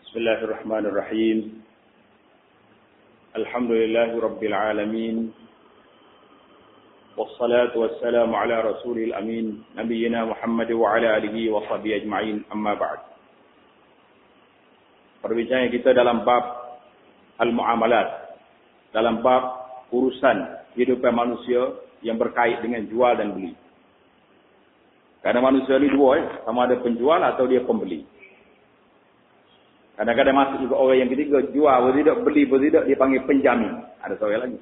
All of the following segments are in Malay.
Bismillahirrahmanirrahim. Alhamdulillahi Rabbil Alamin. Wassalatu wassalamu ala rasulil amin. Nabiyyina Muhammad wa ala alihi wa sahbihi ajma'in. Amma ba'd. Perbincangan kita dalam bab al-muamalat. Dalam bab urusan kehidupan manusia yang berkait dengan jual dan beli. Karena manusia ni dua, sama ada penjual atau dia pembeli. Kadang-kadang masuk juga orang yang ketiga, jual bertidak, beli bertidak, dia panggil penjamin. Ada seorang lagi.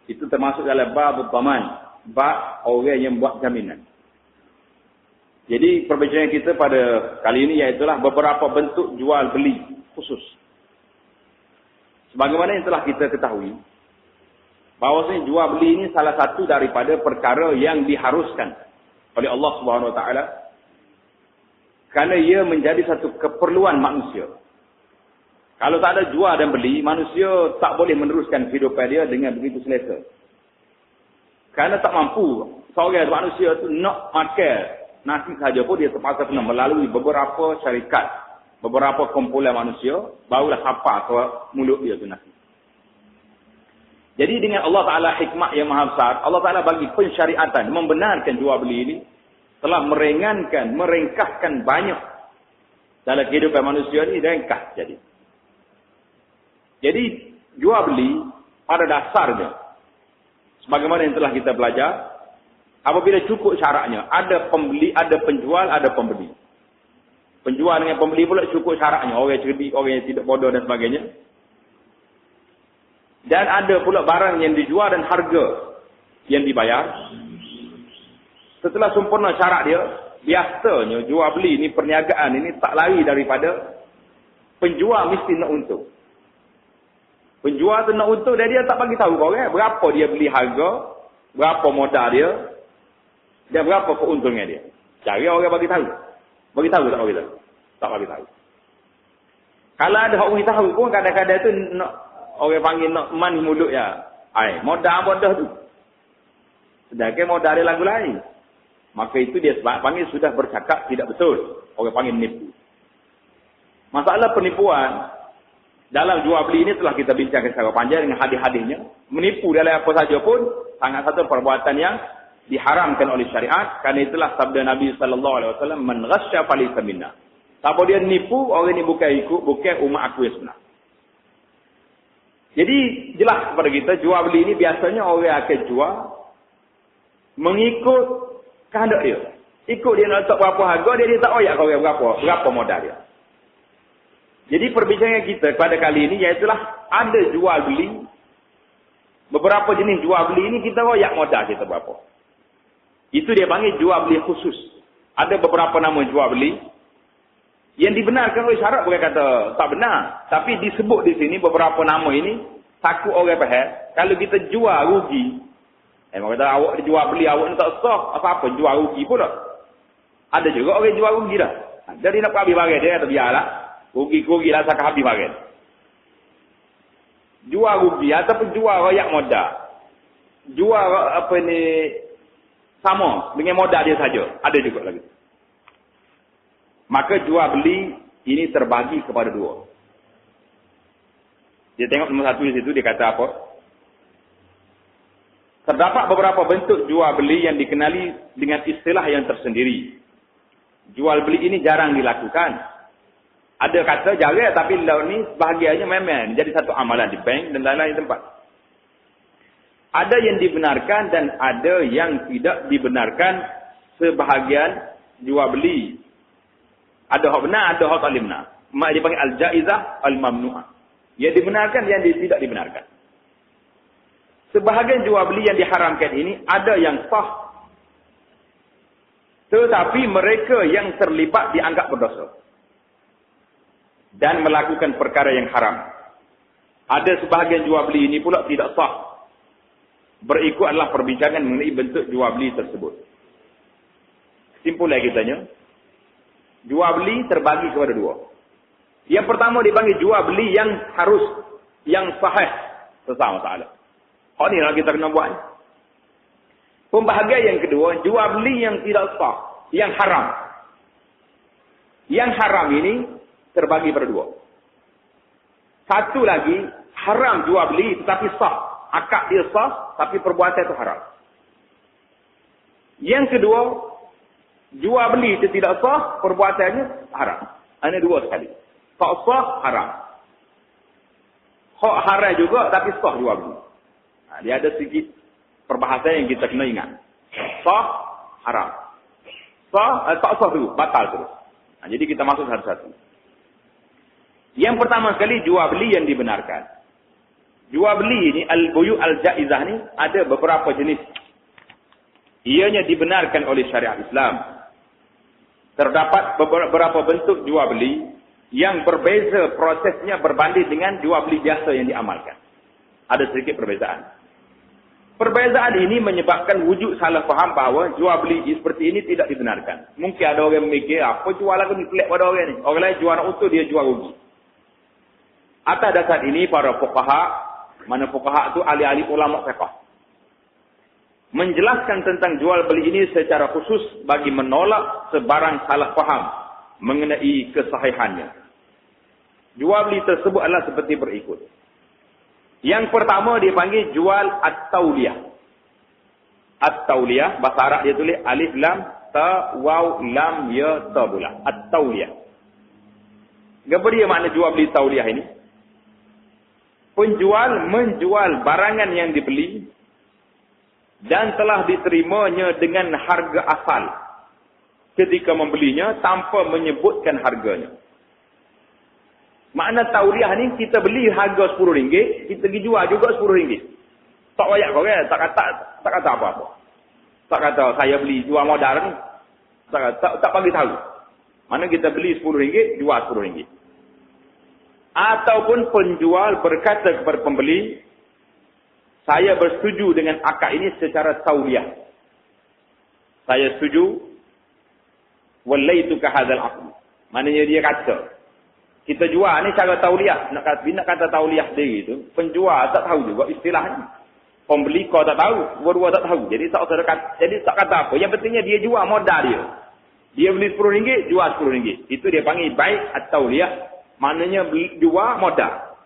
Itu termasuk dalam bab dhaman, bab orang yang buat jaminan. Jadi perbincangan kita pada kali ini iaitulah beberapa bentuk jual beli khusus. Sebagaimana yang telah kita ketahui, bahawasanya jual beli ini salah satu daripada perkara yang diharuskan oleh Allah Subhanahu Wa Taala, kerana ia menjadi satu keperluan manusia. Kalau tak ada jual dan beli, manusia tak boleh meneruskan kehidupan dia dengan begitu selesa. Kerana tak mampu, seorang manusia tu nak makan nasi saja pun dia terpaksa kena melalui beberapa syarikat, beberapa kumpulan manusia, barulah sampai ke mulut dia tu nasi. Jadi dengan Allah Ta'ala hikmah yang maha besar, Allah Ta'ala bagi pensyariatan, membenarkan jual beli ini, telah meringankan, meringkaskan banyak dalam kehidupan manusia ini, ringkas jadi. Jadi jual beli pada dasarnya, sebagaimana yang telah kita belajar, apabila cukup syaratnya, ada pembeli, ada penjual, ada pembeli. Penjual dengan pembeli pula cukup syaratnya, orang yang cerdik, orang yang tidak bodoh dan sebagainya. Dan ada pula barang yang dijual dan harga yang dibayar. Setelah sempurna syarat dia, biasanya jual beli ni, perniagaan ini tak lari daripada penjual mesti nak untung. Penjual tu nak untung dan dia tak bagi tahu kau orang berapa dia beli harga, berapa modal dia, dan berapa keuntungan dia. Cari orang bagi tahu. Bagi tahu tak bagi tahu? Tak bagi tahu. Kalau ada orang bagi tahu pun kadang-kadang tu nak orang panggil nak manis mulut ya. Modal bodoh tu. Sedangkan modal dia lagu lain. Maka itu dia sebab panggil sudah bercakap tidak betul. Orang panggil nipu. Masalah penipuan dalam jual beli ini telah kita bincangkan secara panjang dengan hadis-hadisnya. Menipu dalam apa saja pun sangat satu perbuatan yang diharamkan oleh syariat. Kerana itulah sabda Nabi SAW, man ghasya falaysa minna. Siapa dia nipu, orang ini bukan umat aku yang sebenar. Jadi jelas kepada kita, jual beli ini biasanya orang akan jual mengikut kehendak dia. Ikut dia nak letak berapa harga, dia tak oyak kau berapa modal dia. Jadi perbincangan kita pada kali ini iaitulah ada jual beli. Beberapa jenis jual beli ini kita royak modal kita berapa. Itu dia panggil jual beli khusus. Ada beberapa nama jual beli yang dibenarkan oleh syarak, bukan kata tak benar. Tapi disebut di sini beberapa nama ini, takut orang faham. Kalau kita jual rugi, memang kata awak jual beli awak ni tak sah. Apa-apa jual rugi pun tak. Ada juga orang jual rugi dah. Jadi nak habis barang dia kata biarlah. Rugi-rugi lah sakit habis barang. Jual rugi ataupun jual royak modal. Jual apa ni sama dengan modal dia saja. Ada juga lagi. Maka jual beli ini terbagi kepada dua. Dia tengok nombor satu di situ, dia kata apa? Terdapat beberapa bentuk jual beli yang dikenali dengan istilah yang tersendiri. Jual beli ini jarang dilakukan. Ada kata jarang, tapi lawan ni sebahagiannya memang jadi satu amalan di bank dan lain-lain tempat. Ada yang dibenarkan dan ada yang tidak dibenarkan sebahagian jual beli. Ada hak benar, ada hak tak benar. Mak dipanggil al-jaizah, al-mamnu'ah. Yang dibenarkan, yang tidak dibenarkan. Sebahagian jual beli yang diharamkan ini ada yang sah. Tetapi mereka yang terlibat dianggap berdosa dan melakukan perkara yang haram. Ada sebahagian jual beli ini pula tidak sah. Berikut adalah perbincangan mengenai bentuk jual beli tersebut. Kesimpulan kitanya, jual beli terbagi kepada dua. Yang pertama dipanggil jual beli yang harus, yang sahih. Sesama masalah. Oh ni lah kita kena buat. Pembahagian yang kedua, jual beli yang tidak sah, yang haram. Yang haram ini terbagi pada dua. Satu lagi, haram jual beli tetapi sah. Akad dia sah, tapi perbuatan itu haram. Yang kedua, jual beli itu tidak sah, perbuatannya haram. Ini dua sekali. Tak sah, haram. Hak haram juga, tapi sah jual beli. Dia ada sedikit perbahasan yang kita kena ingat. Sah, haram. Sah, tak sah dulu, batal terus. Jadi kita masuk satu-satu. Yang pertama sekali, jual beli yang dibenarkan. Jual beli ini, al-buyu' al-jaizah ni, ada beberapa jenis. Ianya dibenarkan oleh syariat Islam. Terdapat beberapa bentuk jual beli yang berbeza prosesnya berbanding dengan jual beli biasa yang diamalkan. Ada sedikit perbezaan. Perbezaan ini menyebabkan wujud salah faham bahawa jual beli seperti ini tidak dibenarkan. Mungkin ada orang memikir, apa jual lagu ni pelik pada orang ni. Orang lain jual nak untung, dia jual rugi. Atas dasar ini, para fuqaha, mana fuqaha itu ahli-ahli ulama fiqh, menjelaskan tentang jual beli ini secara khusus bagi menolak sebarang salah faham mengenai kesahihannya. Jual beli tersebut adalah seperti berikut. Yang pertama dipanggil jual at-tauliyah. At-tauliyah, bahasa Arab dia tulis alif lam ta waw lam ya ta bulah. At-tauliyah. Apa dia makna jual beli tauliyah ini? Penjual menjual barangan yang dibeli dan telah diterimanya dengan harga asal ketika membelinya tanpa menyebutkan harganya. Makna tauliyah ni, kita beli harga RM10, kita pergi jual juga RM10. Tak wayak kau kan? Tak kata apa-apa. Tak kata saya beli jual modal ni. Tak bagi tahu. Mana kita beli RM10, jual RM10. Ataupun penjual berkata kepada pembeli, saya bersetuju dengan akad ini secara tauliyah. Saya setuju. Wallaitu ka hadzal aqd. Maknanya dia kata, kita jual ni cara tauliyah. Nak kata tauliyah dia itu, penjual tak tahu juga istilahnya. Pembeli kau tak tahu, dua-dua tak tahu. Jadi tak kata apa. Yang pentingnya dia jual modal dia. Dia beli RM10, jual RM10. Itu dia panggil bai' at-tauliyah. Maknanya beli jual modal.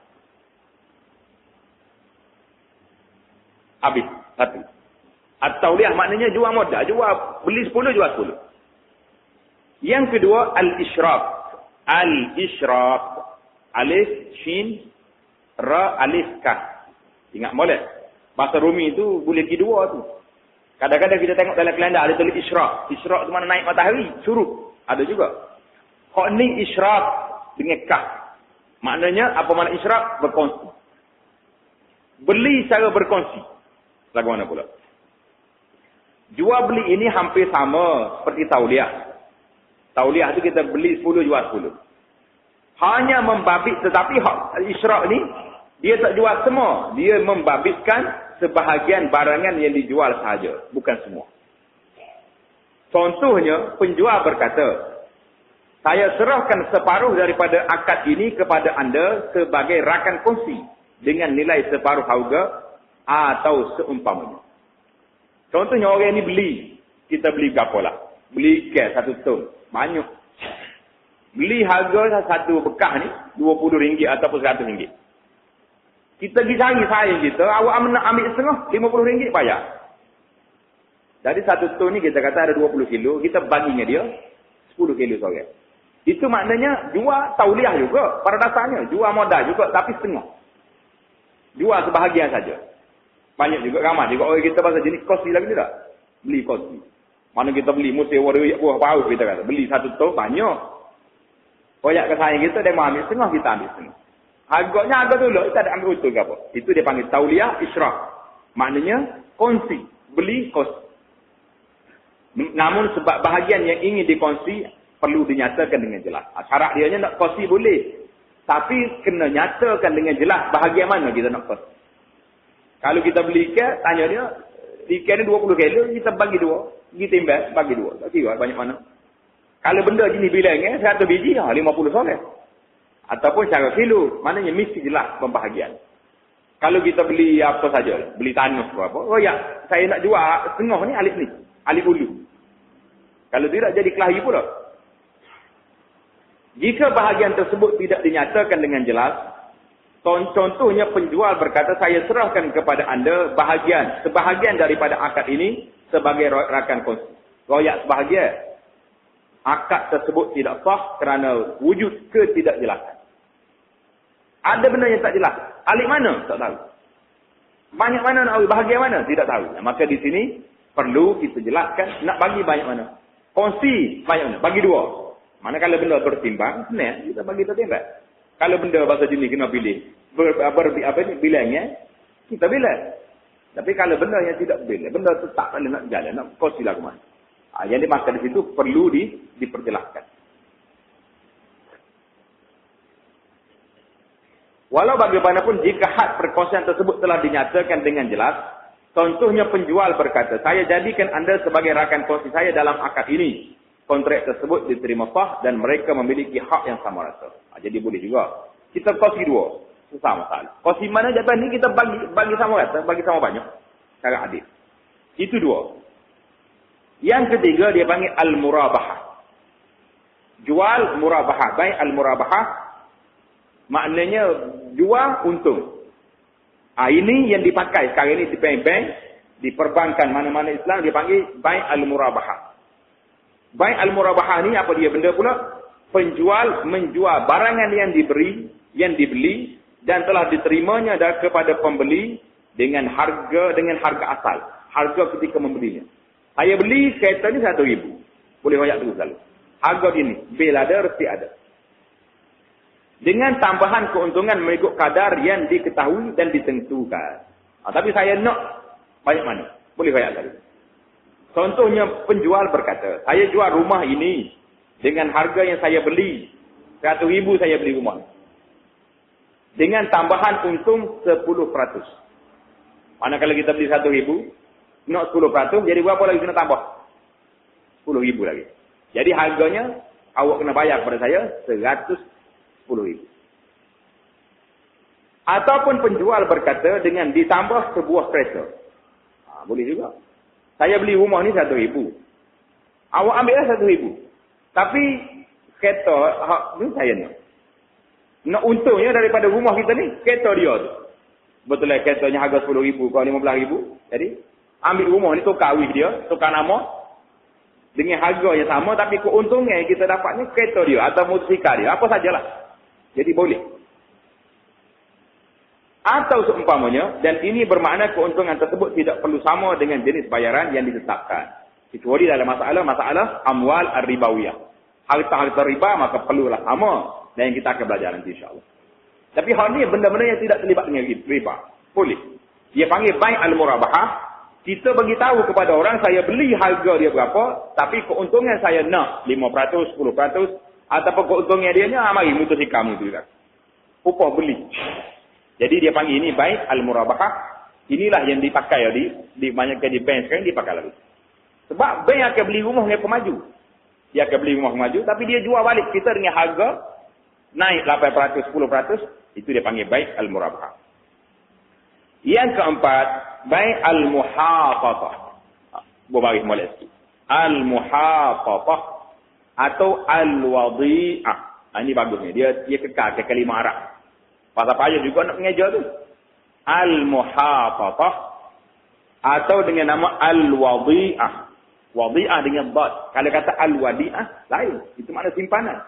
Habis satu. At-tauliyah maknanya jual modal, beli 10, jual 10. Yang kedua, al-isyraf. Al-isyraf. Alif shin ra alif kaf. Ingat molek. Bahasa Rumi tu boleh pergi dua tu. Kadang-kadang kita tengok dalam kalender ada tulis isyraf. Isyraf tu mana naik matahari, syuruk. Ada juga. Hak ni isyraf dengan kaf. Maknanya apa makna isyraf? Berkongsi. Beli secara berkongsi. Lagu mana pula? Jual beli ini hampir sama seperti tauliyah. Tauliyah tu kita beli 10, jual 10. Hanya membabit, tetapi isyraf ni, dia tak jual semua. Dia membabitkan sebahagian barangan yang dijual sahaja. Bukan semua. Contohnya, penjual berkata, saya serahkan separuh daripada akad ini kepada anda sebagai rakan kongsi dengan nilai separuh harga atau seumpamanya. Contohnya orang ini beli. Kita beli berapa lah? Beli cash 1 ton. Banyak. Beli harga satu bekas ni RM20 ataupun RM100. Kita pergi cari saing kita. Awak ambil setengah RM50 bayar. Jadi 1 ton ni kita kata ada 20 kilo. Kita baginya dia 10 kilo seorang. Itu maknanya jual tauliyah juga. Pada dasarnya. Jual modal juga tapi setengah. Jual sebahagian saja. Banyak juga ramai juga orang kita pasal jenis kosti lagi tidak? Beli kosti. Mana kita beli mesti wadah buah bau kita kata. Beli 1 ton banyak. Koyak ke sayang kita dia mau ambil setengah, kita ambil setengah. Harganya harga dulu, kita ada ambil utuh ke apa. Itu dia panggil tauliyah isyraf. Maknanya kongsi, beli kos. Namun sebab bahagian yang ingin dikongsi perlu dinyatakan dengan jelas. Syarat dia nak kongsi boleh. Tapi kena nyatakan dengan jelas bahagian mana kita nak kongsi. Kalau kita beli ikan, tanya dia, ikan ni 20 kilo, kita bagi 2. Kita imbas, bagi 2. Tak kira banyak mana. Kalau benda jenis bilangan, 100 biji, 50 solat. Ataupun cara kilo, maknanya mesti jelas pembahagian. Kalau kita beli apa saja, beli tanah ke apa, oh ya, saya nak jual setengah ni, alif ulu. Kalau tidak, jadi kelahi pula. Jika bahagian tersebut tidak dinyatakan dengan jelas, Contohnya penjual berkata, saya serahkan kepada anda sebahagian daripada akad ini sebagai rakan kongsi. Royak sebahagian. Akad tersebut tidak sah kerana wujud ketidakjelasan. Ada benda yang tak jelas. Alik mana? Tak tahu. Banyak mana nak bagi? Bahagian mana? Tidak tahu. Maka di sini perlu kita jelaskan nak bagi banyak mana. Kongsi banyak mana? Bagi dua. Manakala benda bertimbang, kita bagi tertimbang. Kalau benda bahasa jenis kena pilih, bilangnya, kita bilang. Tapi kalau benda yang tidak boleh, benda tu tak boleh nak jalan, nak kongsilah ke mana. Yang dimaksud di situ perlu diperjelaskan. Walau bagaimanapun jika hak perkongsian tersebut telah dinyatakan dengan jelas, contohnya penjual berkata, saya jadikan anda sebagai rakan kongsi saya dalam akad ini. Kontrak tersebut diterima sah dan mereka memiliki hak yang sama rata. Jadi boleh juga. Kita kongsi dua. Susah masalah. Kongsi mana jabatan ni kita bagi sama rata, bagi sama banyak. Cara adil. Itu dua. Yang ketiga dia panggil al-murabahah. Jual murabahah. Baik al-murabahah maknanya jual untung. Ini yang dipakai sekarang ini di bank-bank, di perbankan mana-mana Islam dia panggil baik al-murabahah. Baik al-murabahah ni apa dia benda pula? Penjual menjual barangan yang dibeli dan telah diterimanya kepada pembeli dengan harga asal. Harga ketika membelinya. Saya beli kereta ni 1,000. Boleh royak terus selalu. Harga ini, bil ada, resi ada. Dengan tambahan keuntungan mengikut kadar yang diketahui dan ditentukan. Tapi saya nak banyak mana? Boleh royak selalu. Contohnya penjual berkata, saya jual rumah ini dengan harga yang saya beli. 100,000 saya beli rumah. Dengan tambahan untung 10%. Manakala kita beli 1,000, nak 10%, jadi berapa lagi kena tambah? 10,000 lagi. Jadi harganya, awak kena bayar kepada saya 110,000. Ataupun penjual berkata dengan ditambah sebuah kereta. Boleh juga. Saya beli rumah ni 1,000. Awak ambillah 1,000. Tapi kereta ni saya nak. Nak untungnya daripada rumah kita ni, kereta dia tu. Betul lah keretanya harga 10,000 kau 15,000. Jadi ambil rumah ni tukar wih dia, tukar nama dengan harga yang sama tapi keuntungan yang kita dapatnya kereta dia atau motosikal dia, apa sajalah. Jadi boleh. Atau seumpamanya, dan ini bermakna keuntungan tersebut tidak perlu sama dengan jenis bayaran yang ditetapkan. Kecuali dalam masalah amwal ar-ribawiyah. Harta-harta riba maka perlulah sama. Dan yang kita akan belajar nanti insyaAllah. Tapi hal ni benda-benda yang tidak terlibat dengan riba. Boleh. Dia panggil bai' al-murabahah. Kita beritahu kepada orang, saya beli harga dia berapa, tapi keuntungan saya nak 5%, 10%, ataupun keuntungan dia ni, mari motosikal mu tu. Upah beli. Jadi dia panggil ini baik al-murabahah. Inilah yang dipakai di banyak di bank sekarang dipakai lagi. Sebab bank akan beli rumah dengan pemaju. Dia akan beli rumah pemaju tapi dia jual balik kita dengan harga naik 8%, 10%, itu dia panggil baik al-murabahah. Yang keempat, baik al-muhafazah. Berbaris molek sikit. Al-muhafazah atau al-wadi'ah. Ini bagusnya. Dia kekal ke kalimah Arab. Pasal payah juga nak mengajar tu. Al-muhafazah atau dengan nama al-wadi'ah. Wadi'ah dengan dad. Kalau kata al-wadi'ah, lain. Itu makna simpanan.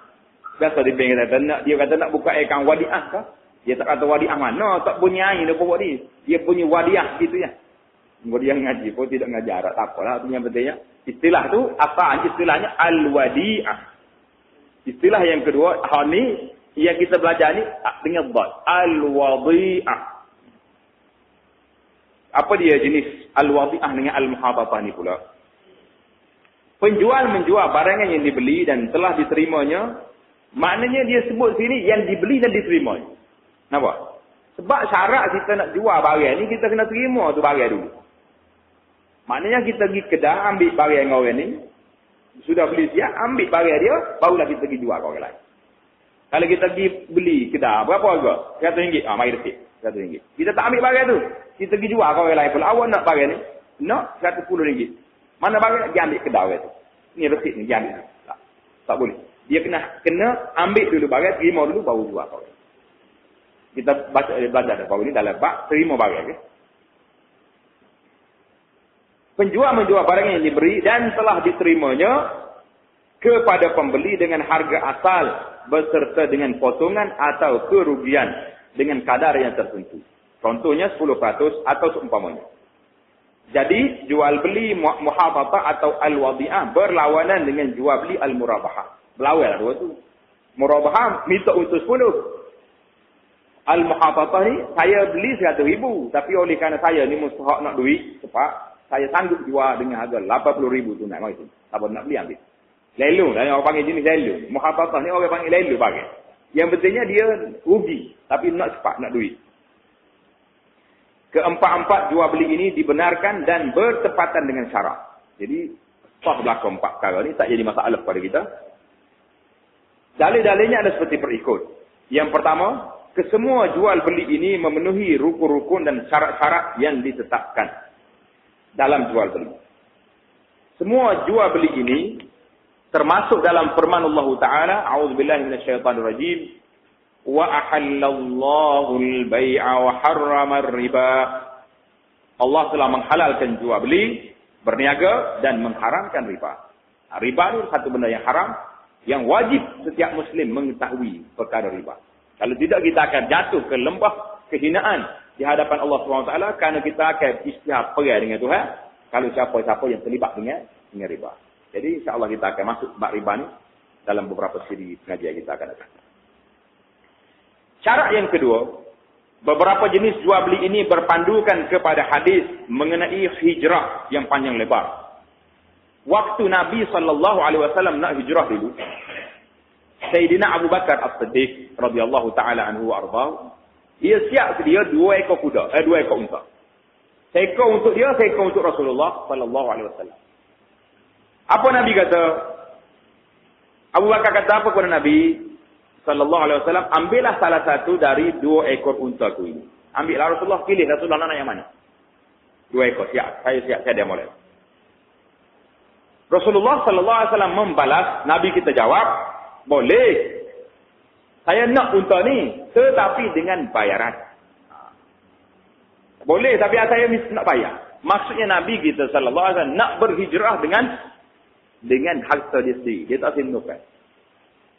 Biasa dia kata nak buka akaun wadi'ah kah? Dia tak kata wadi'ah mana. Tak bunyi air dia buat dia. Dia punya wadi'ah gitu ya. Dia ngaji pun tidak ngajar Arab. Tak apalah. Itu yang pentingnya. Istilah tu, apa istilahnya? Al-wadi'ah. Istilah yang kedua, hal ni yang kita belajar ni dengan dad. Al-wadi'ah. Apa dia jenis al-wadi'ah dengan al-muhafazah ni pula? Penjual menjual barangan yang dibeli dan telah diterimanya, maknanya dia sebut sini yang dibeli dan diterimanya. Nampak? Sebab syarat kita nak jual barang ni, kita kena terima tu barang dulu. Maknanya kita pergi kedai ambil barang orang ni, sudah beli siap, ambil barang dia, barulah kita pergi jual ke orang lain. Kalau kita pergi beli kedai, berapa harga? RM100. Mari resit. RM100. Kita tak ambil barang tu. Kita pergi jual ke orang lain pula. Awak nak barang ni? Nak RM110. Mana barang? Dia ambil kedai orang tu. Ni resit ni, dia ambil. Tak boleh. Dia kena ambil dulu barang, terima dulu, baru jual ke orang. Kita baca belajar bahawa ini dalam bab terima barang. Okay? Penjual menjual barang yang diberi dan telah diterimanya kepada pembeli dengan harga asal beserta dengan potongan atau kerugian dengan kadar yang tertentu. Contohnya 10% atau seumpamanya. Jadi jual beli muhabatah atau al-wadi'ah berlawanan dengan jual beli al-murabahah. Berlawan dua tu. Murabahah minta untuk 10. Al-muhabatah ni saya beli 100,000 tapi oleh kerana saya ni mustahak nak duit sebab saya sanggup jual dengan harga 80,000 tunai mai tu. Apa nak beli ambil. Lelu, dan orang panggil jenis lelu. Muhabatah ni orang panggil lelu pakai. Yang pentingnya dia rugi tapi nak cepat nak duit. Keempat-empat jual beli ini dibenarkan dan bertepatan dengan syarak. Jadi sah belakang empat perkara ni tak jadi masalah pada kita. Dalil-dalilnya ada seperti berikut. Yang pertama, kesemua jual beli ini memenuhi rukun-rukun dan syarat-syarat yang ditetapkan dalam jual beli. Semua jual beli ini termasuk dalam firman Allah Ta'ala, a'udzubillahi minasyaitanirrajim, wa ahallallahu al-bai'a wa harrama ar-riba. Allah telah menghalalkan jual beli, berniaga dan mengharamkan riba. Riba ni satu benda yang haram, yang wajib setiap Muslim mengetahui perkara riba. Kalau tidak kita akan jatuh ke lembah kehinaan di hadapan Allah SWT kerana kita akan istihad perai dengan Tuhan kalau siapa-siapa yang terlibat dengan riba. Jadi insya-Allah kita akan masuk bab riba ni dalam beberapa siri pengajian kita akan datang. Syarat yang kedua, beberapa jenis jual beli ini berpandukan kepada hadis mengenai hijrah yang panjang lebar. Waktu Nabi SAW nak hijrah dulu, Sayyidina Abu Bakar As-Siddiq radhiyallahu taala anhu wa ardhahu, dia siap sedia 2 ekor kuda, 2 ekor unta. Seekor untuk dia, seekor untuk Rasulullah sallallahu alaihi wasallam. Apa Nabi kata? Abu Bakar kata apa kepada Nabi sallallahu alaihi wasallam? Ambillah salah satu dari 2 ekor unta ku ini. Ambillah Rasulullah, pilih Rasulullah nak yang mana? 2 ekor, siap. Saya siap, saya dah mulai. Rasulullah sallallahu alaihi wasallam membalas, Nabi kita jawab, boleh. Saya nak unta ni, tetapi dengan bayaran. Boleh, tapi saya mesti nak bayar. Maksudnya Nabi kita sallallahu alaihi wasallam nak berhijrah dengan harta dia sendiri. Dia tak sindukan.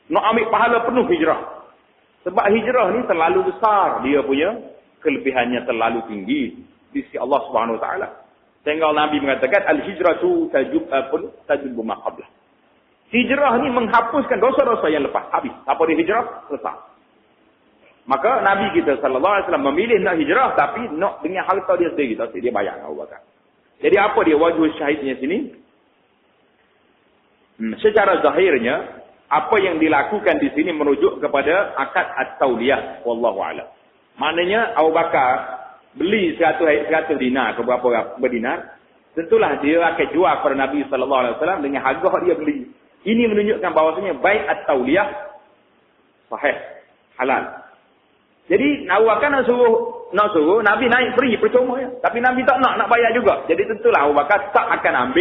Nak ambil pahala penuh hijrah. Sebab hijrah ni terlalu besar. Dia punya kelebihannya terlalu tinggi di sisi Allah Subhanahu Wa Taala. Sehingga Nabi mengatakan al-hijratu tajubu ma qablah. Hijrah ni menghapuskan dosa-dosa yang lepas. Habis. Apa dia hijrah? Selesai. Maka Nabi kita sallallahu alaihi wasallam memilih nak hijrah tapi nak dengan harta dia sendiri. Tak dia bayar Abu Bakar. Jadi apa dia wajib syahidnya sini? Secara zahirnya apa yang dilakukan di sini merujuk kepada akad at-tauliyah wallahu a'lam. Maknanya Abu Bakar beli 100 dinar ke berapa berdinar, tentulah dia akan jual kepada Nabi sallallahu alaihi wasallam dengan harga dia beli. Ini menunjukkan bahawasanya baik at-tauliyah sahih, halal. Jadi Abu Bakar nak suruh Nabi naik free percuma ya. Tapi Nabi tak nak bayar juga. Jadi tentulah Abu Bakar tak akan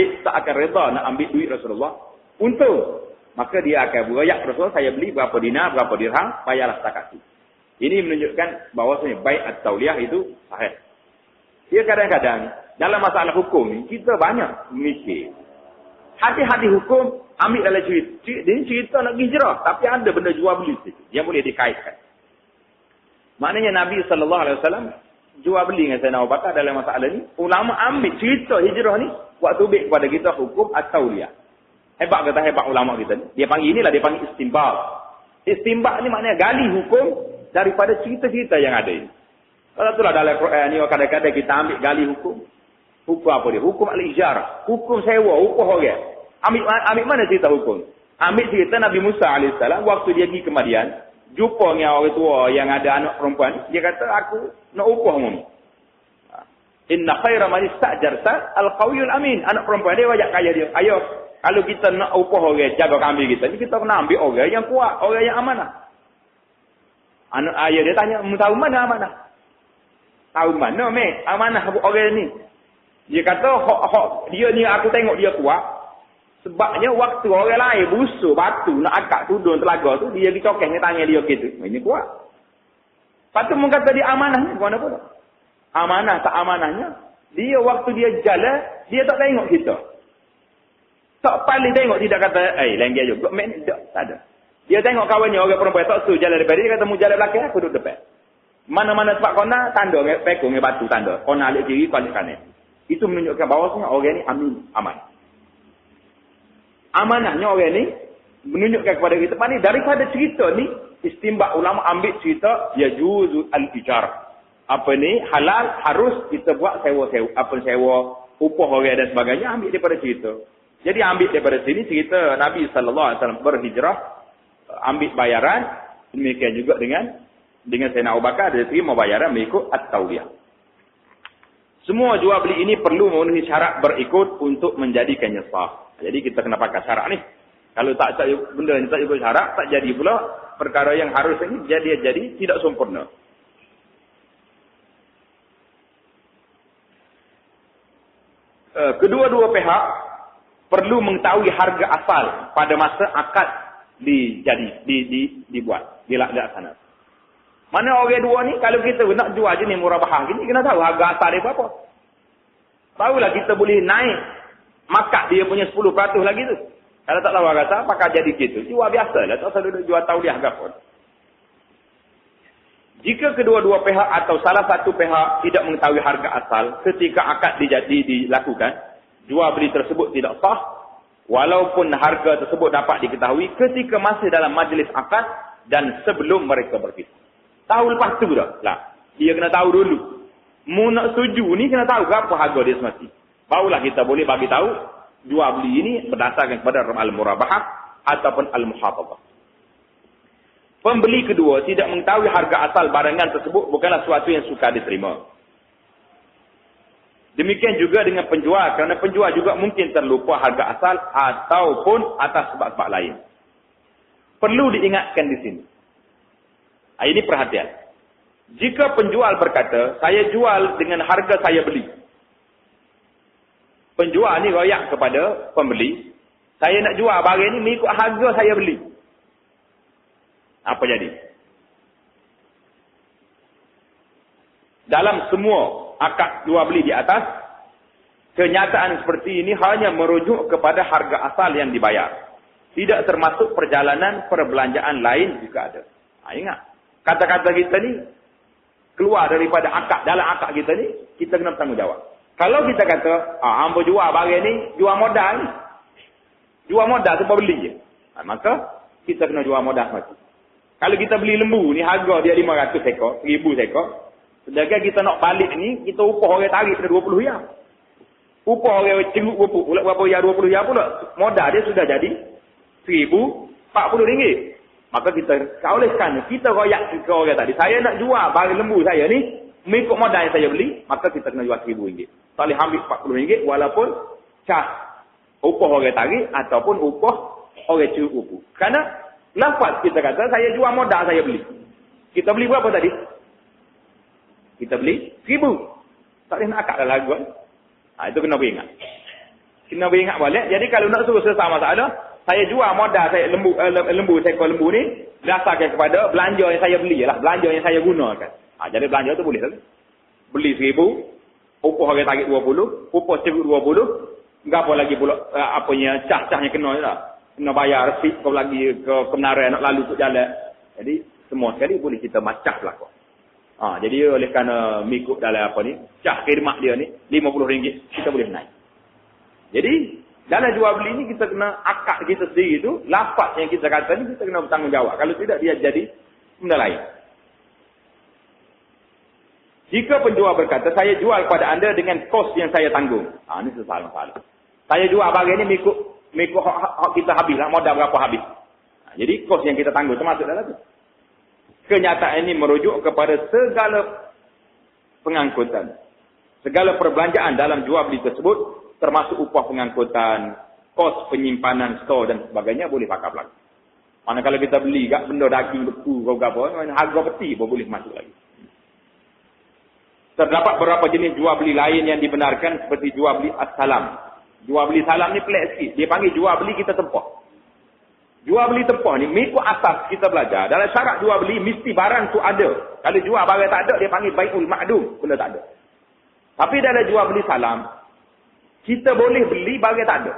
reda nak ambil duit Rasulullah untung. Maka dia akan berayak Rasulullah, saya beli berapa dinar, berapa dirham, bayarlah setakat itu. Ini menunjukkan bahawasanya baik at-tauliyah itu sahih. Dia kadang-kadang dalam masalah hukum ni kita banyak mikir. Hati-hati hukum ambil dalam cerita nak hijrah, tapi ada benda jual beli situ yang boleh dikaitkan. Maknanya Nabi sallallahu alaihi wasallam jual beli dengan Sayyidina Abu Bakar dalam masalah ni, ulama ambil cerita hijrah ni buat tubik kepada kita hukum at-tauliyah. Hebat kata hebat ulama kita ni. Dia panggil istinbat. Istinbat ni maknanya gali hukum daripada cerita-cerita yang ada ini. Kalau itulah dalam Quran ni kadang-kadang kita ambil gali hukum. Hukum apa dia? Hukum al-ijarah. Hukum sewa, hukum orang. Ambil mana cerita hukum? Ambil cerita Nabi Musa AS waktu dia pergi ke Madian, jumpa dengan orang tua yang ada anak perempuan, dia kata aku nak upah kamu. Inna khaira man istajarta al-qawiyul amin. Anak perempuan dia wajak kaya dia. Ayo, kalau kita nak upah orang jaga kambing kita, kita kena ambil orang yang kuat, orang yang amanah. Anak ayah dia tanya, tahu mana amanah? Tahu mana amanah orang ni? Dia kata, dia ni aku tengok dia kuat. Sebabnya waktu orang lain busuk batu nak akak tudung telaga tu, dia dicokeh dengan tangan dia gitu. Ini kuat. Lepas tu orang kata dia amanah. Mana pula? Amanah tak amanahnya. Dia waktu dia jalan, dia tak tengok kita. Tak paling tengok, tidak kata, lengger juga. Tak ada. Dia tengok kawannya, orang perempuan tak suruh jalan depan dia, kata, mu jalan belakang, aku duduk depan. Mana-mana tempat kona, tanda, pekong, batu, tanda. Kona alik kiri, kona kanan. Itu menunjukkan bahawasanya orang ni aman. Amanahnya orang ni, menunjukkan kepada kita, daripada cerita ni, istimbak ulama ambil cerita, ya juzul al-ijar. Apa ni, halal, harus kita buat sewa, upah orang dan sebagainya, ambil daripada cerita. Jadi ambil daripada sini cerita Nabi SAW berhijrah, ambil bayaran, demikian juga dengan Sayyidina Abu Bakar, dia terima bayaran mengikut at-tawbiyah. Semua jual beli ini perlu memenuhi syarat berikut untuk menjadikannya sah. Jadi kita kena pakai syarat ni. Kalau tak benda yang tak ikut syarat, tak jadi pula perkara yang harus ini jadi tidak sempurna. Kedua-dua pihak perlu mengetahui harga asal pada masa akad dibuat, dilaksanakan. Mana orang dua ni, kalau kita nak jual jenis murabahah gini, kena tahu harga asal dia berapa. Tahulah kita boleh naik makat dia punya 10% lagi tu. Kalau tak tahu harga asal, pakai jadi gitu. Jual biasa lah, tak usah duduk jual tauliah ke apa. Jika kedua-dua pihak atau salah satu pihak tidak mengetahui harga asal ketika akad dilakukan, jual beli tersebut tidak sah, walaupun harga tersebut dapat diketahui ketika masih dalam majlis akad dan sebelum mereka berpisah. Tahu lepas tu dah. Lah, dia kena tahu dulu. Mu nak setuju ni kena tahu berapa harga dia semati. Barulah kita boleh bagi tahu jual beli ini berdasarkan kepada al-murabahah ataupun al-muhafazah. Pembeli kedua tidak mengetahui harga asal barangan tersebut bukanlah suatu yang suka diterima. Demikian juga dengan penjual, kerana penjual juga mungkin terlupa harga asal ataupun atas sebab-sebab lain. Perlu diingatkan di sini. Ini perhatian. Jika penjual berkata, saya jual dengan harga saya beli. Penjual ni royak kepada pembeli, saya nak jual barang ni mengikut harga saya beli. Apa jadi? Dalam semua akad jual beli di atas, kenyataan seperti ini hanya merujuk kepada harga asal yang dibayar. Tidak termasuk perjalanan perbelanjaan lain jika ada. Ingat, kata-kata kita ni keluar daripada akad. Dalam akad kita ni, kita kena bertanggungjawab. Kalau kita kata, hamba jual barang ni, jual modal ni. Jual modal sebab beli je. Maka, kita kena jual modal semati. Kalau kita beli lembu ni, harga dia 500 ekor, 1000 ekor. Sedangkan kita nak balik ni, kita upah orang tarik pada 20 riyal. Upah orang ceruk pula berapa riyal, 20 riyal pula. Modal dia sudah jadi 1040 ringgit. Maka kita olehkan, kita royak ke orang tadi. Saya nak jual barang lembu saya ni, mengikut modal yang saya beli, maka kita kena jual 1000 ringgit. Tak boleh ambil 40 ringgit walaupun cas upah orang tarik ataupun upah orang ceruk upu. Kerana lafaz kita kata, saya jual modal saya beli. Kita beli berapa tadi? Kita beli 1000. Tak boleh nak akad dah lagu. Itu kena beringat. Kena beringat balik. Jadi kalau nak suruh selesai masalah, saya jual modal saya lembu seekor lembu ni, berdasarkan kepada belanja yang saya beli lah. Belanja yang saya gunakan. Jadi belanja tu boleh tak? Beli 1000, upah orang tarik 20, upah ceruk 20, berapa lagi pula apanya cas-cas yang kena je lah. Kena bayar resit kau lagi ke kebenaran nak lalu ke jalan. Jadi semua sekali boleh kita macah lah kau. Jadi oleh kerana mengikut dalam apa ni, cah khidmat dia ni RM50 kita boleh naik. Jadi dalam jual beli ni kita kena akad kita sendiri tu, lafaz yang kita kata ni kita kena bertanggungjawab. Kalau tidak dia jadi benda lain. Jika penjual berkata, saya jual kepada anda dengan kos yang saya tanggung. Ini masalah. Saya jual barang ni mengikut hak kita habis lah, modal berapa habis. Jadi kos yang kita tanggung termasuk dalam tu. Kenyataan ini merujuk kepada segala pengangkutan. Segala perbelanjaan dalam jual beli tersebut, termasuk upah pengangkutan, kos penyimpanan, stor dan sebagainya boleh pakai belakang. Manakala kita beli kat benda daging beku ke apa, harga peti pun boleh masuk lagi. Terdapat beberapa jenis jual beli lain yang dibenarkan seperti jual beli as-salam. Jual beli salam ni pelik sikit. Dia panggil jual beli kita tempah. Jual beli tempah ni, mengikut asas kita belajar. Dalam syarat jual beli, mesti barang tu ada. Kalau jual barang tak ada, dia panggil bai'ul ma'dum. Benda tak ada. Tapi dalam jual beli salam, kita boleh beli barang tak ada.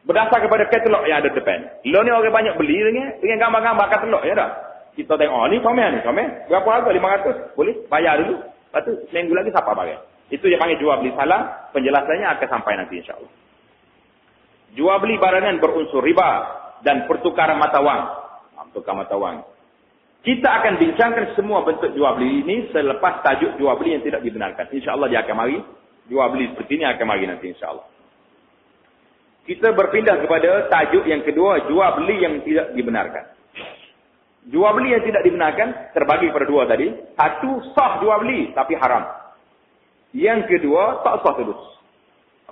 Berdasar kepada katalog yang ada depan. Lo ni orang banyak beli dengan gambar-gambar katalog, ya dah. Kita tengok, oh ni comel. Berapa harga? 500? Boleh? Bayar dulu. Lepas tu, seminggu lagi siapa barang. Itu dia panggil jual beli salam. Penjelasannya akan sampai nanti insyaAllah. Jual beli barangan berunsur riba dan pertukaran mata wang. Pertukaran mata wang. Kita akan bincangkan semua bentuk jual beli ini selepas tajuk jual beli yang tidak dibenarkan. InsyaAllah dia akan mari. Jual beli seperti ini akan mari nanti insyaAllah. Kita berpindah kepada tajuk yang kedua, jual beli yang tidak dibenarkan. Jual beli yang tidak dibenarkan terbagi pada dua tadi. Satu, sah jual beli tapi haram. Yang kedua, tak sah terus.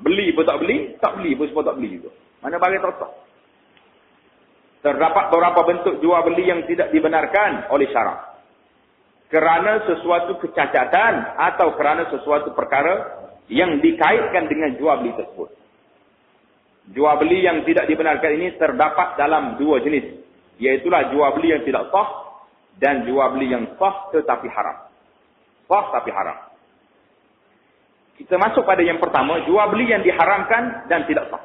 Beli pun tak beli, tak beli pun tak beli juga. Mana barang tak sah. Terdapat beberapa bentuk jual beli yang tidak dibenarkan oleh syarak. Kerana sesuatu kecacatan atau kerana sesuatu perkara yang dikaitkan dengan jual beli tersebut. Jual beli yang tidak dibenarkan ini terdapat dalam dua jenis. Iaitulah jual beli yang tidak sah dan jual beli yang sah tetapi haram. Sah tapi haram. Kita masuk pada yang pertama, jual beli yang diharamkan dan tidak sah.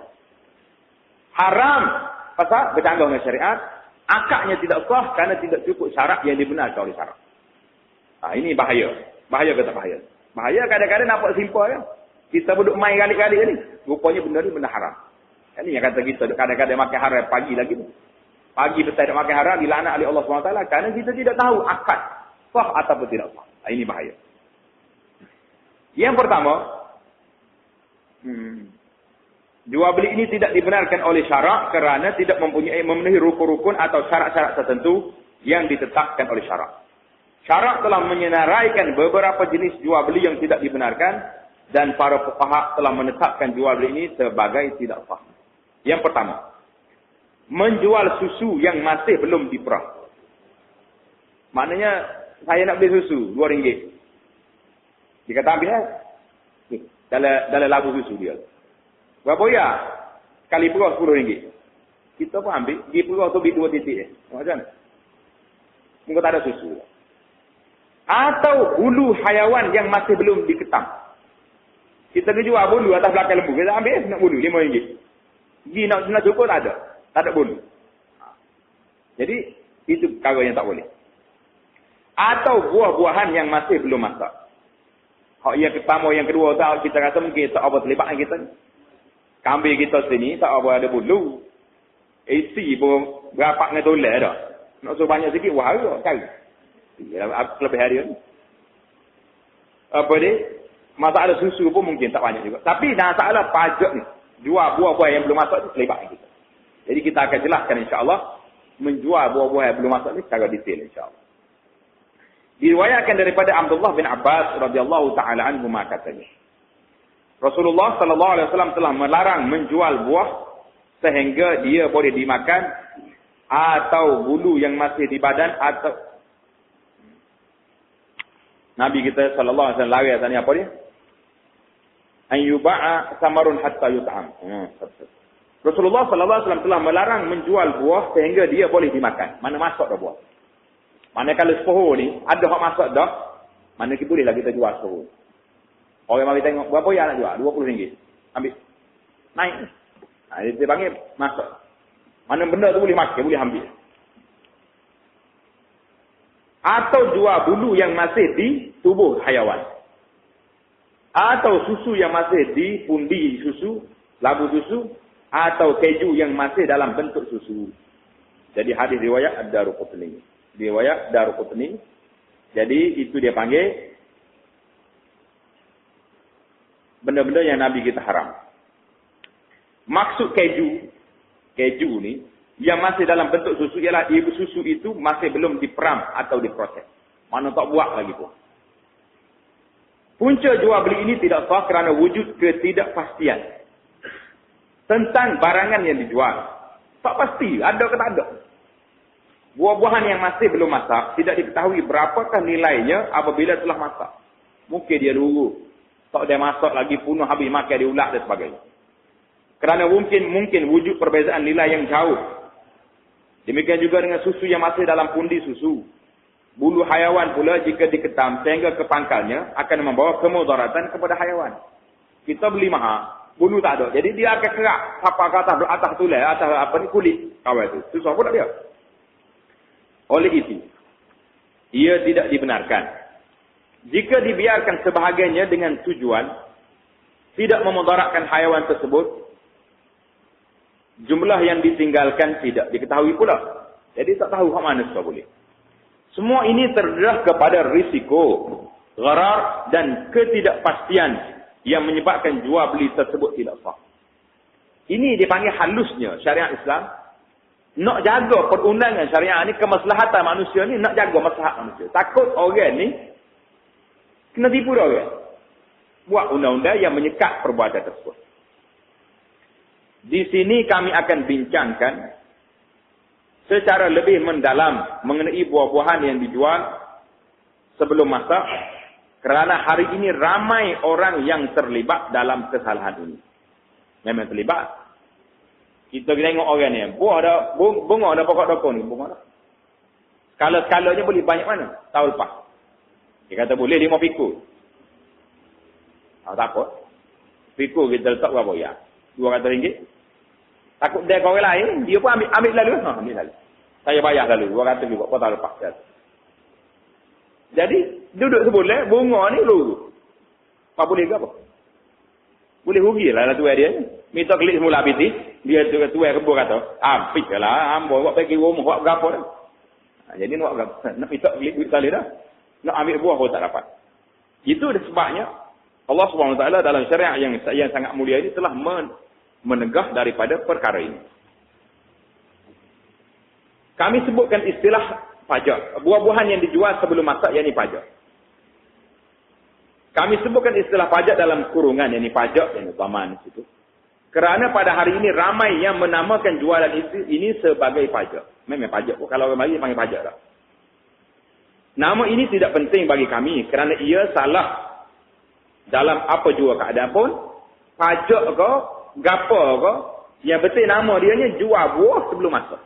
Haram, pasal bercanggah dengan syariat. Akadnya tidak sah kerana tidak cukup syarat yang dibenarkan oleh syarat. Ini bahaya. Bahaya ke tak bahaya? Bahaya kadang-kadang nampak simple ya. Kita duduk main kali-kali ni. Rupanya benda ni benda haram. Ini yang kata kita kadang-kadang makan haram pagi lagi tu. Pagi petang makan haram dilaknat oleh Allah SWT kerana kita tidak tahu akad sah ataupun tidak sah. Ini bahaya. Yang pertama, jual beli ini tidak dibenarkan oleh syarak kerana tidak memenuhi rukun-rukun atau syarat-syarat tertentu yang ditetapkan oleh syarak. Syarak telah menyenaraikan beberapa jenis jual beli yang tidak dibenarkan dan para fuqaha telah menetapkan jual beli ini sebagai tidak sah. Yang pertama, menjual susu yang masih belum diperah. Maknanya, saya nak beli susu, RM2. Dia kata ambil dalam labu susu dia. Berapa ya? Kali perah RM10. Kita pun ambil. Dia perah tu beli 2 titik. Macam mana? Mungkin tak ada susu. Atau bulu hayawan yang masih belum diketam. Kita jual bulu atas belakang lembu. Kita ambil nak bulu RM5. Dia nak cukup tak ada. Tak ada bulu. Jadi, itu perkara yang tak boleh. Atau buah-buahan yang masih belum masak. Yang pertama, yang kedua tak, kita rasa mungkin tak apa terlibat kita ni. Kambing kita sini tak apa ada bulu. Isi pun berapa dengan tolak dah. Nak suruh banyak sikit, wah harga cari. Lebih hari ni. Apa dia? Masalah susu pun mungkin tak banyak juga. Tapi masalah pajak ni. Jual buah-buah yang belum masak ni terlibat kita. Jadi kita akan jelaskan insyaAllah. Menjual buah-buah yang belum masak ni secara detail insyaAllah. Diriwayatkan daripada Abdullah bin Abbas radhiyallahu taala anhu katanya. Rasulullah sallallahu alaihi wasallam telah melarang menjual buah sehingga dia boleh dimakan atau bulu yang masih di badan atau Nabi kita sallallahu alaihi wasallam larang tanya apa dia? An yuba'a samarun hatta yut'am. Rasulullah sallallahu alaihi wasallam telah melarang menjual buah sehingga dia boleh dimakan. Mana masuk dah buah? Mana kalau sepohor ni, ada hak masuk dah, mana kita bolehlah kita jual sepohor. Orang mari tengok, berapa yang nak jual? RM20. Ambil. Naik. Dia panggil, masuk. Mana benda tu boleh makan, boleh ambil. Atau jual bulu yang masih di tubuh hayawan. Atau susu yang masih di pundi susu, labu susu, atau keju yang masih dalam bentuk susu. Jadi hadis riwayat Ad-Daruqutni. Riwayat Daruqutni. Jadi itu dia panggil benda-benda yang Nabi kita haram. Maksud keju ni yang masih dalam bentuk susu ialah ibu susu itu masih belum diperam atau diproses. Mana tak buat lagi pun. Punca jual beli ini tidak sah kerana wujud ketidakpastian tentang barangan yang dijual. Tak pasti ada ke tak ada. Buah-buahan yang masih belum masak, tidak diketahui berapakah nilainya apabila telah masak. Mungkin dia dulu. Tak dia masak lagi, punuh habis makan, dia ulat dan sebagainya. Kerana mungkin wujud perbezaan nilai yang jauh Demikian juga dengan susu yang masih dalam pundi susu. Bulu haiwan pula jika diketam sehingga ke pangkalnya akan membawa kemudaratan kepada haiwan. Kita beli mahal, bulu tak ada. Jadi dia akan kerak apa kata atas tulang, atas apa ni kulit kawal itu. Susah pula dia. Oleh itu, ia tidak dibenarkan. Jika dibiarkan sebahagiannya dengan tujuan tidak memudaratkan haiwan tersebut, jumlah yang ditinggalkan tidak diketahui pula. Jadi tak tahu hak mana sudah boleh. Semua ini terdedah kepada risiko, gharar dan ketidakpastian yang menyebabkan jual beli tersebut tidak sah. Ini dipanggil halusnya syariat Islam. Nak jaga perundangan syariat ni, kemaslahatan manusia ni, nak jaga maslahat manusia. Takut orang ni kena tipu dah orang. Buat undang-undang yang menyekat perbuatan tersebut. Di sini kami akan bincangkan secara lebih mendalam mengenai buah-buahan yang dijual sebelum masak, kerana hari ini ramai orang yang terlibat dalam kesalahan ini. Memang terlibat. Kita tengok orang ni, buah dah, bunga dah pokok dokor ni, bunga dah. Skala-skalanya boleh banyak mana? Tahun lepas. Dia kata boleh 5 pikul. Tak apa. Pikul kita letak berapa ya? RM200. Takut dia kau orang lain, dia pun ambil lalu. Ambil lalu. Saya bayar lalu, RM200 juga, kau tak lepas. Jadi, duduk sebulan, bunga ni lu. Apa boleh ke apa? Boleh rugi lah tuai dia. Minta klik semula habis ni, dia tuai kebun kata, habis lah, hamba buat pergi rumah, buat berapa dah. Jadi nak minta klik duit sekali dah. Nak ambil buah pun tak dapat. Itu sebabnya, Allah SWT dalam syariat yang sangat mulia ini telah menegah daripada perkara ini. Kami sebutkan istilah pajak. Buah-buahan yang dijual sebelum masak, yang ini pajak. Kami sebutkan istilah pajak dalam kurungan, yang ini pajak, yang utama di situ. Kerana pada hari ini ramai yang menamakan jualan ini sebagai pajak. Memang pajak. Kalau orang mari panggil pajak tak. Nama ini tidak penting bagi kami kerana ia salah dalam apa jua keadaan pun. Pajak ke, gapo ke, yang penting nama dia ni jual buah sebelum masak.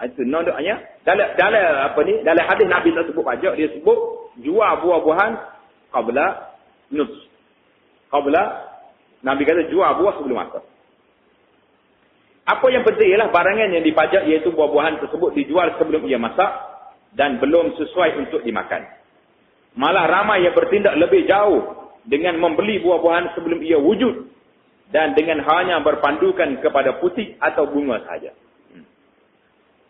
Itu nodoknya dalam hadis Nabi tak sebut pajak, dia sebut jual buah-buahan qabla nus. Qabla Nabi kata jual buah sebelum masak. Apa yang penting ialah barangan yang dipajak iaitu buah-buahan tersebut dijual sebelum ia masak dan belum sesuai untuk dimakan. Malah ramai yang bertindak lebih jauh dengan membeli buah-buahan sebelum ia wujud dan dengan hanya berpandukan kepada putih atau bunga sahaja.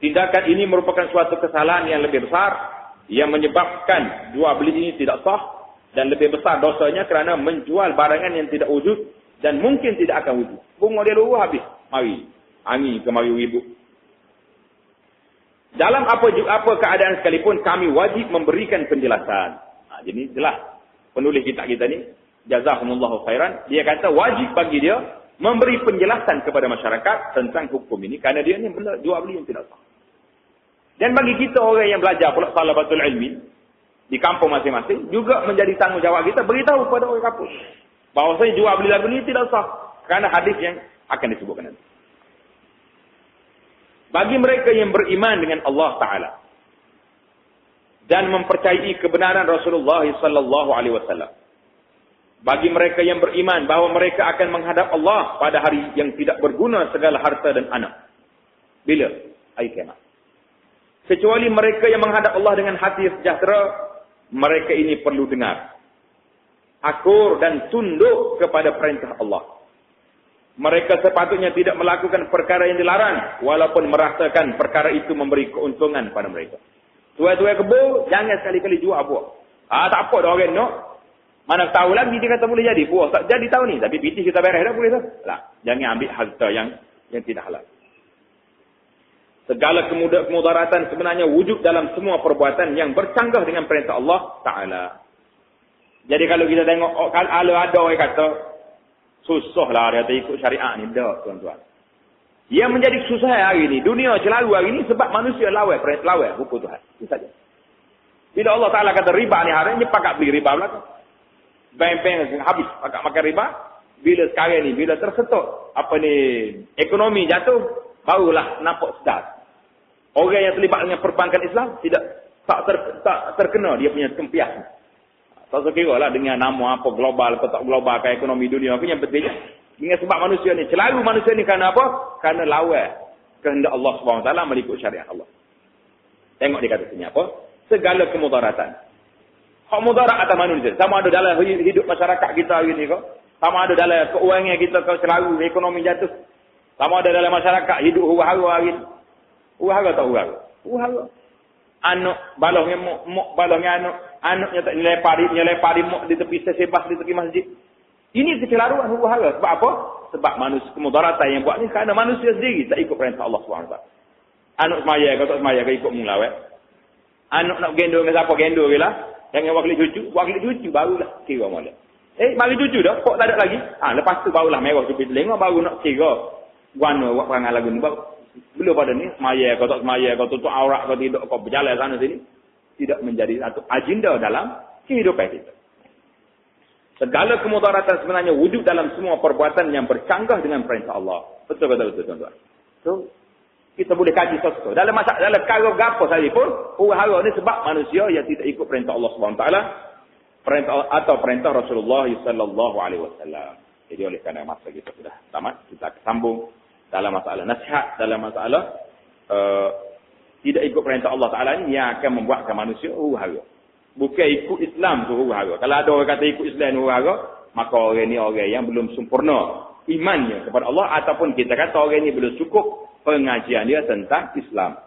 Tindakan ini merupakan suatu kesalahan yang lebih besar yang menyebabkan jual beli ini tidak sah dan lebih besar dosanya kerana menjual barangan yang tidak wujud dan mungkin tidak akan wujud. Bunga dia luruh habis. Mari. Angin ke mari ribut. Dalam apa keadaan sekalipun kami wajib memberikan penjelasan. Jadi jelas penulis kitab kita ni jazakumullahu khairan, dia kata wajib bagi dia memberi penjelasan kepada masyarakat tentang hukum ini kerana dia ni benda jual beli yang tidak sah. Dan bagi kita orang yang belajar pula talabatul ilmi di kampung masing-masing juga menjadi tanggungjawab kita beritahu kepada orang kampung bahawasanya jual beli lagu ni tidak sah kerana hadis yang akan disebutkan nanti. Bagi mereka yang beriman dengan Allah Ta'ala dan mempercayai kebenaran Rasulullah sallallahu alaihi wasallam. Bagi mereka yang beriman bahawa mereka akan menghadap Allah pada hari yang tidak berguna segala harta dan anak. Bila? Hari kiamat. Kecuali mereka yang menghadap Allah dengan hati sejahtera, mereka ini perlu dengar, akur dan tunduk kepada perintah Allah. Mereka sepatutnya tidak melakukan perkara yang dilarang walaupun merasakan perkara itu memberi keuntungan pada mereka. Tuai-tuai kebun, jangan sekali-kali jual buah. Tak apa dah orang nak. Mana tahu lagi dia kata boleh jadi. Buah tak jadi tahun ni. Tapi pitih kita beres dah boleh tak? Lah, jangan ambil harta yang tidak halal. Segala kemudaratan sebenarnya wujud dalam semua perbuatan yang bercanggah dengan perintah Allah Ta'ala. Jadi kalau kita tengok, kalau ada orang kata, susahlah dia kata ikut syariat ni. Tak, tuan-tuan. Yang menjadi susah hari ini, dunia celaru hari ini sebab manusia lawai hukum Tuhan. Itu saja. Bila Allah Ta'ala kata riba ni hari ini, pakat beli riba belakang. Bank-bank habis pakat makan riba. Bila sekarang ni, bila tersentuh ekonomi jatuh, barulah nampak sedar. Orang yang terlibat dengan perbankan Islam tak terkena dia punya tempias. Tak sekira lah dengan nama apa global atau tak global ke ekonomi dunia. Apa yang pentingnya dengan sebab manusia ni. Selalu manusia ni kerana apa? Kerana lawan kehendak Allah SWT mengikut syariat Allah. Tengok dia kata sini apa? Segala kemudaratan. Hak mudarat atas manusia. Sama ada dalam hidup masyarakat kita hari ni ke? Sama ada dalam keuangan kita ke selalu ekonomi jatuh. Sama ada dalam masyarakat hidup huru-hara hari ni. Huru-hara tak huru-hara? Huru-hara. Anak balongnya mok balongnya anaknya tak nyelempar mok di tepi sesebas di tepi masjid. Ini kecelaruan huru-hara. Sebab apa? Sebab manusia kemudaratan yang buat ni kerana manusia sendiri tak ikut perintah Allah SWT. Anak semaya kau tak semaya kau ikut mulawat. Anak nak gendong dengan siapa gendong je lah. Jangan wakil cucu barulah kira molek. Mari cucu dah, kok tak ada lagi. Lepas tu barulah merah tu telinga baru nak kira guana buat perangai lagu ni baru. Belum pada ni semaya kau tak semaya kau tutup aurat kau tidak kau berjalan sana sini tidak menjadi satu agenda dalam kehidupan kita. Segala kemudaratan sebenarnya wujud dalam semua perbuatan yang bercanggah dengan perintah Allah. Betul tuan-tuan. So kita boleh kaji sesuatu. Dalam perkara apa saja pun, huru-hara ni sebab manusia yang tidak ikut perintah Allah SWT, perintah Rasulullah sallallahu alaihi wasallam. Jadi oleh kerana masa kita sudah tamat, kita sambung dalam masalah nasihat, dalam masalah tidak ikut perintah Allah Taala ni yang akan membuatkan manusia huru-hara. Bukan ikut Islam tu huru-hara. Kalau ada orang kata ikut Islam huru-hara, maka orang ni orang yang belum sempurna imannya kepada Allah, ataupun kita kata orang ni belum cukup pengajian dia tentang Islam.